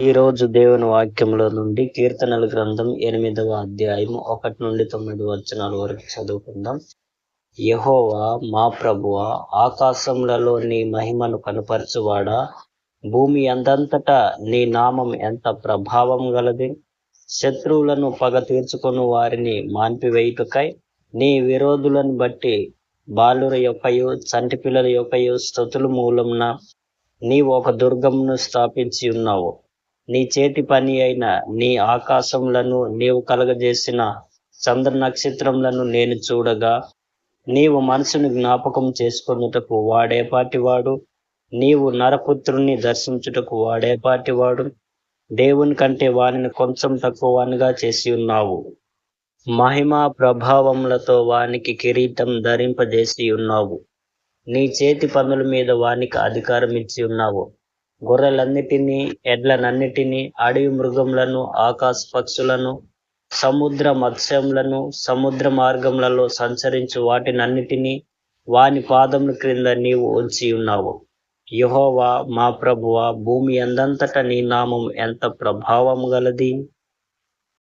ఈరోజు దేవుని వాక్యంలో నుండి కీర్తనల గ్రంథం 8వ అధ్యాయం 1 నుండి 9 వచనాల వరకు చదువుకుందాం. యెహోవా మా ప్రభువా, ఆకాశములలో నీ మహిమను కనపరచువాడా, భూమి అందంతటా నీ నామం ఎంత ప్రభావం గలది. శత్రువులను పగ తీర్చుకొని వారిని మాన్పివేయుటకై నీ విరోధులను బట్టి బాలుర యొక్కయు చంటి పిల్లల యొక్కయు స్తుతుల మూలమున నీవు ఒక దుర్గమును స్థాపించి ఉన్నావు. నీ చేతి పని అయిన నీ ఆకాశములను నీవు కలగజేసిన చంద్ర నక్షత్రములను నేను చూడగా, నీవు మనసును జ్ఞాపకం చేసుకొనుటకు వాడేపాటివాడు, నీవు నరపుత్రుని దర్శించుటకు వాడేపాటివాడు. దేవుని కంటే వానిని కొంచెం తక్కువగా చేసి ఉన్నావు. మహిమా ప్రభావములతో వానికి కిరీటం ధరింపజేసి ఉన్నావు. నీ చేతి పనుల మీద వానికి అధికారం ఇచ్చి ఉన్నావు. గొర్రెలన్నిటినీ, ఎడ్లనన్నిటినీ, అడవి మృగములను, ఆకాశ పక్షులను, సముద్ర మత్స్యములను, సముద్ర మార్గములలో సంచరించు వాటినన్నిటినీ వాని పాదముల క్రింద నీవు ఉంచి ఉన్నావు. యెహోవా మా ప్రభువా, భూమి అందంతటా నీ నామం ఎంత ప్రభావం గలది.